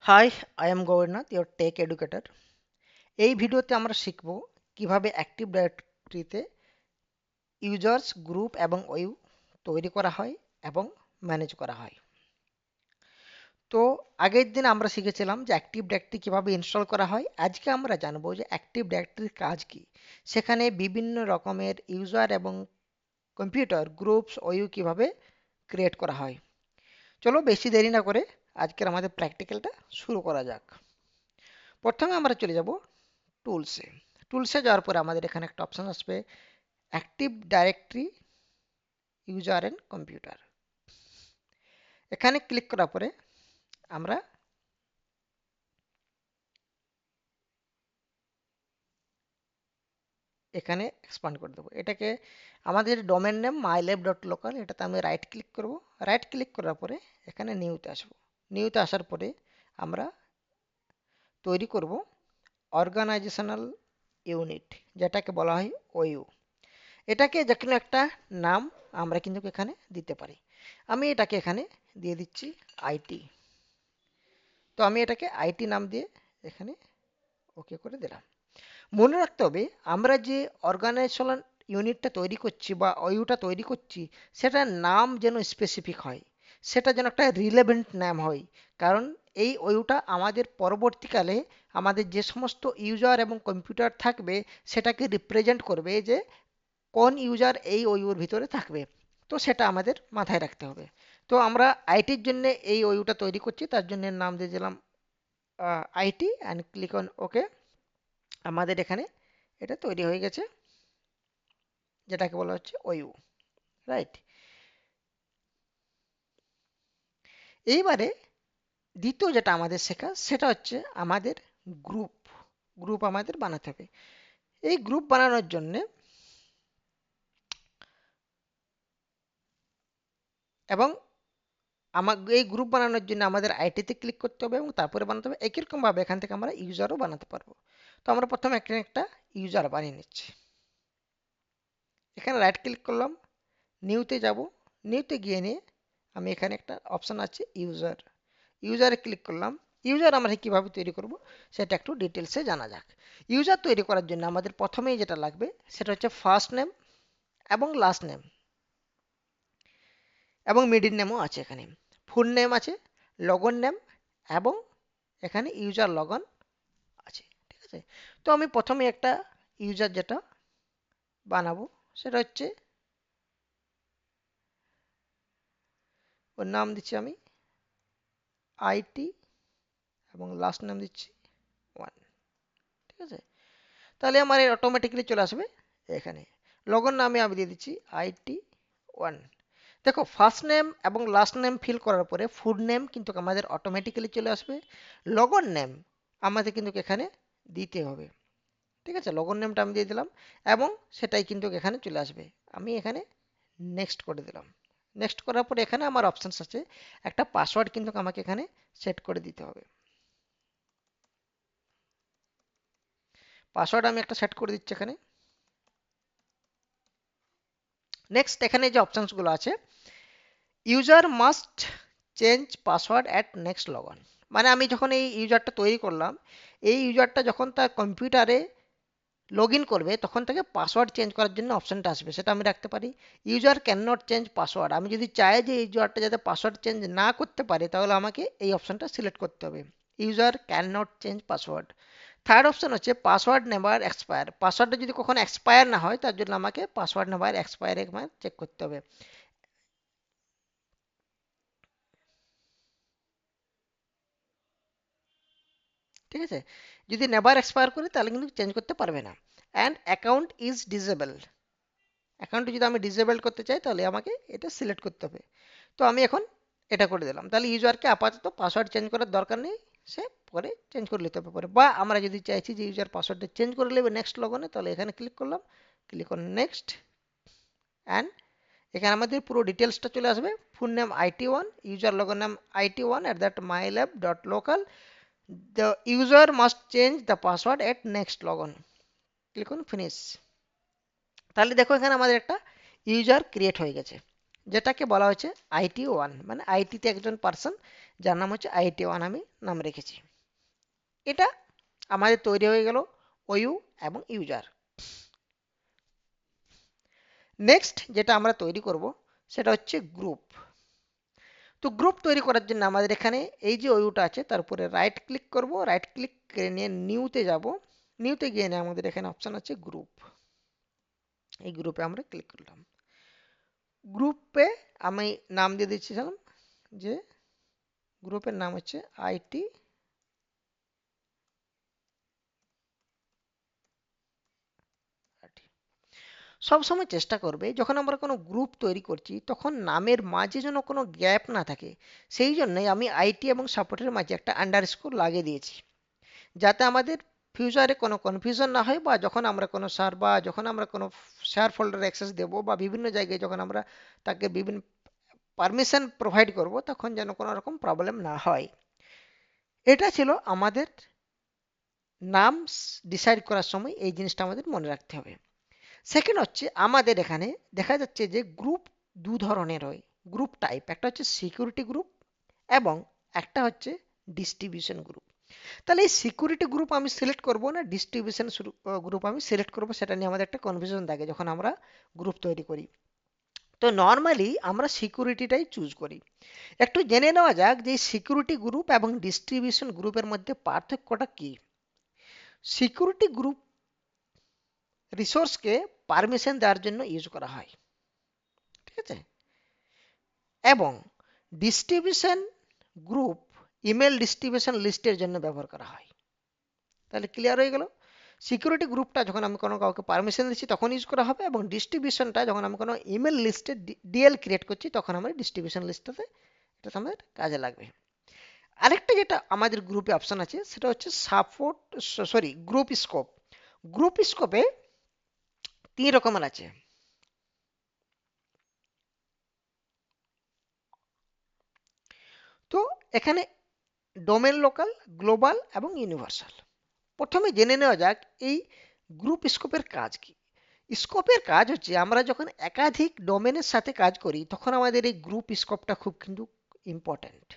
High, I am Gaurnath, your tech educator. এই ভিডিওতে আমরা শিখব কিভাবে অ্যাক্টিভ ডাইরেক্টরিতে ইউজার্স, গ্রুপ এবং ওয়ু তৈরি করা হয় এবং ম্যানেজ করা হয়। তো আগের দিন আমরা শিখেছিলাম যে অ্যাক্টিভ ডাইরেক্টরি কিভাবে ইনস্টল করা হয়। আজকে আমরা জানবো যে অ্যাক্টিভ ডাইরেক্টরির কাজ কি, সেখানে বিভিন্ন রকমের ইউজার এবং কম্পিউটার গ্রুপস ওয়ু কিভাবে ক্রিয়েট করা হয়। চলো বেশি দেরি না করে আজকের আমাদের প্র্যাকটিক্যালটা শুরু করা যাক। প্রথমে আমরা চলে যাব টুলসে। টুলসে যাওয়ার পরে আমাদের এখানে একটা অপশন আসবে active directory user and computer. এখানে ক্লিক করার পরে আমরা এখানে এক্সপান্ড করে দেবো এটাকে। আমাদের ডোমেন নেম mylab.local, এটাতে আমি রাইট ক্লিক করব। রাইট ক্লিক করার পরে এখানে নিউতে আসবো। নিউতে আসার পরে আমরা তৈরি করব অর্গানাইজেশনাল ইউনিট, যেটাকে বলা হয় ওইউ। এটাকে যে কোনো একটা নাম আমরা কিন্তু এখানে দিতে পারি। আমি এটাকে এখানে দিয়ে দিচ্ছি আইটি। তো আমি এটাকে আইটি নাম দিয়ে এখানে ওকে করে দিলাম। মনে রাখতে হবে আমরা যে অর্গানাইজেশনাল ইউনিটটা তৈরি করছি বা ওইউটা তৈরি করছি, সেটার নাম যেন স্পেসিফিক হয়, সেটা যেন একটা রিলেভেন্ট নাম হয়। কারণ এই ওইউটা আমাদের পরবর্তীকালে আমাদের যে সমস্ত ইউজার এবং কম্পিউটার থাকবে সেটাকে রিপ্রেজেন্ট করবে যে কোন ইউজার এই ওইউর ভিতরে থাকবে। তো সেটা আমাদের মাথায় রাখতে হবে। তো আমরা আইটির জন্য এই ওইউটা তৈরি করছি, তার জন্য নাম দিয়ে দিলাম IT and click on okay. আমাদের এখানে এটা তৈরি হয়ে গেছে, যেটাকে বলা হচ্ছে ওইউ, রাইট। এইবারে দ্বিতীয় যেটা আমাদের শেখা সেটা হচ্ছে আমাদের গ্রুপ। গ্রুপ আমাদের বানাতে হবে। এই গ্রুপ বানানোর জন্য এবং এই গ্রুপ বানানোর জন্য আমাদের আইটিতে ক্লিক করতে হবে এবং তারপরে বানাতে হবে। একই রকম ভাবে এখান থেকে আমরা ইউজারও বানাতে পারবো। তো আমরা প্রথমে এখানে একটা ইউজার বানিয়ে নিচ্ছি। এখানে রাইট ক্লিক করলাম, নিউতে যাব। নিউতে গিয়ে নিয়ে আমি এখানে একটা অপশন আছে ইউজার, ইউজারে ক্লিক করলাম। ইউজার আমরা কিভাবে তৈরি করব সেটা একটু ডিটেলসে জানা যাক। ইউজার তৈরি করার জন্য আমাদের প্রথমেই যেটা লাগবে সেটা হচ্ছে ফার্স্ট নেম এবং লাস্ট নেম এবং মিডিল নেমও আছে এখানে। ফুল নেম আছে, লগন নেম এবং এখানে ইউজার লগন আছে। ঠিক আছে। তো আমি প্রথমে একটা ইউজার যেটা বানাবো সেটা হচ্ছে, ওর নাম দিচ্ছি আমি আইটি এবং লাস্ট নাম দিচ্ছি ওয়ান। ঠিক আছে। তাহলে আমার অটোমেটিক্যালি চলে আসবে এখানে। লগন নামে আমি দিয়ে দিচ্ছি আইটি ওয়ান। দেখো ফার্স্ট নেম এবং লাস্ট নেম ফিল করার পরে ফুল নেম কিন্তু আমাদের অটোমেটিক্যালি চলে আসবে। লগন নেম আমাদের কিন্তু এখানে দিতে হবে। ঠিক আছে, লগন নেমটা আমি দিয়ে দিলাম এবং সেটাই কিন্তু এখানে চলে আসবে। আমি এখানে নেক্সট করে দিলাম। নেক্সট করার পরে এখানে আমার অপশানস আছে, একটা পাসওয়ার্ড কিন্তু আমাকে এখানে সেট করে দিতে হবে। পাসওয়ার্ড আমি একটা সেট করে দিচ্ছি এখানে। নেক্সট এখানে যে অপশানসগুলো আছে, user must change password at next logon. মানে আমি যখন এই ইউজারটা তৈরি করলাম, এই ইউজারটা যখন তার কম্পিউটারে লগ ইন করবে তখন থেকে পাসওয়ার্ড চেঞ্জ করার জন্য অপশানটা আসবে, সেটা আমি রাখতে পারি। User can not change password, আমি যদি চাই যে এই ইউজারটা যাতে পাসওয়ার্ড চেঞ্জ না করতে পারে তাহলে আমাকে এই অপশানটা সিলেক্ট করতে হবে, user can not change password. Third option হচ্ছে পাসওয়ার্ড নেভার এক্সপায়ার, পাসওয়ার্ডটা যদি কখনো এক্সপায়ার না হয় তার জন্য আমাকে পাসওয়ার্ড নেভার এক্সপায়ার চেক করতে হবে। ঠিক আছে, যদি নেভার এক্সপায়ার করে তাহলে কিন্তু চেঞ্জ করতে পারবে না। অ্যান্ড অ্যাকাউন্ট ইজ ডিসেবল, অ্যাকাউন্টটি যদি আমি ডিসেবল করতে চাই তাহলে আমাকে এটা সিলেক্ট করতে হবে। তো আমি এখন এটা করে দিলাম। তাহলে ইউজারকে আপাতত পাসওয়ার্ড চেঞ্জ করার দরকার নেই, সে পরে চেঞ্জ করে নিতে হবে পরে। বা আমরা যদি চাইছি যে ইউজার পাসওয়ার্ডটা চেঞ্জ করে নেবে নেক্সট লগনে, তাহলে এখানে ক্লিক করলাম, ক্লিক অন নেক্সট অ্যান্ড এখানে আমাদের পুরো ডিটেলসটা চলে আসবে। Full name IT one, user logon নাম IT one at that mylab dot local, the user must change the password at next logon, click on finish. তাহলে দেখো এখানে আমাদের একটা ইউজার ক্রিয়েট হয়ে গেছে, যেটাকে বলা হচ্ছে IT1, মানে আইটিতে একজন পার্সন যার নাম হচ্ছে IT1 আমি নাম রেখেছি। এটা আমাদের তৈরি হয়ে গেল ওইউ এবং ইউজার। নেক্সট যেটা আমরা তৈরি করব সেটা হচ্ছে গ্রুপ। তো গ্রুপ তৈরি করার জন্য আমাদের এখানে এই যে ওইউটা আছে তার উপরে রাইট ক্লিক করব, রাইট ক্লিক করে নিয়ে নিউতে যাব। নিউতে গিয়ে নিয়ে আমাদের এখানে অপশন আছে গ্রুপ। এই গ্রুপে আমরা ক্লিক করলাম। গ্রুপে আমি নাম দিয়ে দিচ্ছিলাম যে গ্রুপের নাম হচ্ছে আইটি সবসময় চেষ্টা করবে যখন আমরা কোনো গ্রুপ তৈরি করছি তখন নামের মাঝে যেন কোনো গ্যাপ না থাকে। সেই জন্যই আমি আইটি এবং সাপোর্টের মাঝে একটা আন্ডারস্কোর লাগিয়ে দিয়েছি, যাতে আমাদের ফিউচারে কোনো কনফিউশন না হয়, বা যখন আমরা কোনো সার বা যখন আমরা কোনো শেয়ার ফোল্ডার অ্যাক্সেস দেবো বা বিভিন্ন জায়গায় যখন আমরা তাকে বিভিন্ন পারমিশন প্রোভাইড করব তখন যেন কোনো রকম প্রবলেম না হয়। এটা ছিল আমাদের নাম ডিসাইড করার সময় এই জিনিসটা আমাদের মনে রাখতে হবে। সেকেন্ড হচ্ছে আমাদের এখানে দেখা যাচ্ছে যে গ্রুপ দু ধরনের হয়। গ্রুপ টাইপ, একটা হচ্ছে সিকিউরিটি গ্রুপ এবং একটা হচ্ছে ডিস্ট্রিবিউশন গ্রুপ। তাহলে এই সিকিউরিটি গ্রুপ আমি সিলেক্ট করব না ডিস্ট্রিবিউশন গ্রুপ আমি সিলেক্ট করব, সেটা নিয়ে আমাদের একটা কনফিউশন থাকে যখন আমরা গ্রুপ তৈরি করি। তো নর্মালি আমরা সিকিউরিটিটাই চুজ করি। একটু জেনে নেওয়া যাক যে সিকিউরিটি গ্রুপ এবং ডিস্ট্রিবিউশন গ্রুপের মধ্যে পার্থক্যটা কি। সিকিউরিটি গ্রুপ রিসোর্সকে পারমিশন দেওয়ার জন্য ইউজ করা হয়, ঠিক আছে? এবং ডিস্ট্রিবিউশন গ্রুপ ইমেল ডিস্ট্রিবিউশন লিস্টের জন্য ব্যবহার করা হয়। তাহলে ক্লিয়ার হয়ে গেল। সিকিউরিটি গ্রুপটা যখন আমি কোনো কাউকে পারমিশন দিচ্ছি তখন ইউজ করা হবে, এবং ডিস্ট্রিবিউশনটা যখন আমি কোনো ইমেল লিস্টে ডিএল ক্রিয়েট করছি তখন আমরা ডিস্ট্রিবিউশন লিস্টটাতে এটা আমাদের কাজে লাগবে। আরেকটা যেটা আমাদের গ্রুপে অপশন আছে সেটা হচ্ছে support, sorry, group scope. Group স্কোপে 3 রকমের আছে। তো এখানে ডোমেন লোকাল, গ্লোবাল এবং ইউনিভার্সাল। প্রথমে জেনে নেওয়া যাক এই গ্রুপ স্কোপের কাজ কি। স্কোপের কাজ হচ্ছে আমরা যখন একাধিক ডোমেনের সাথে কাজ করি তখন আমাদের এই গ্রুপ স্কোপটা খুব কিন্তু ইম্পর্ট্যান্ট।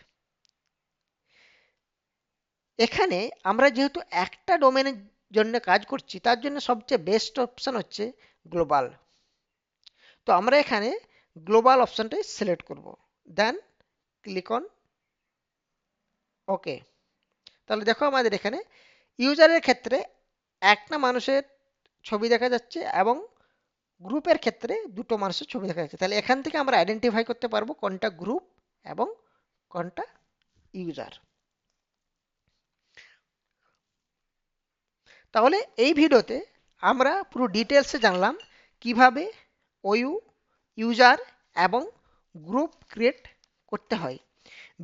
এখানে আমরা যেহেতু একটা ডোমেনের জন্য কাজ করছি তার জন্য সবচেয়ে বেস্ট অপশন হচ্ছে গ্লোবাল। তো আমরা এখানে গ্লোবাল অপশনটাই সিলেক্ট করব, দেন ক্লিক অন ওকে। তাহলে দেখো আমাদের এখানে ইউজারের ক্ষেত্রে একটা মানুষের ছবি দেখা যাচ্ছে এবং গ্রুপের ক্ষেত্রে দুটো মানুষের ছবি দেখা যাচ্ছে। তাহলে এখান থেকে আমরা আইডেন্টিফাই করতে পারবো কোনটা গ্রুপ এবং কোনটা ইউজার। তাহলে এই ভিডিওতে আমরা পুরো ডিটেলসে জানলাম কিভাবে ওইউ, ইউজার এবং গ্রুপ ক্রিয়েট করতে হয়।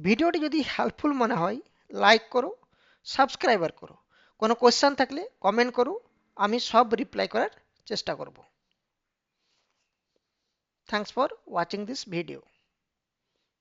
ভিডিওটি যদি হেল্পফুল মনে হয় লাইক করো, সাবস্ক্রাইবার করো। কোনো কোশ্চেন থাকলে কমেন্ট করো, আমি সব রিপ্লাই করার চেষ্টা করব। Thanks for watching this video.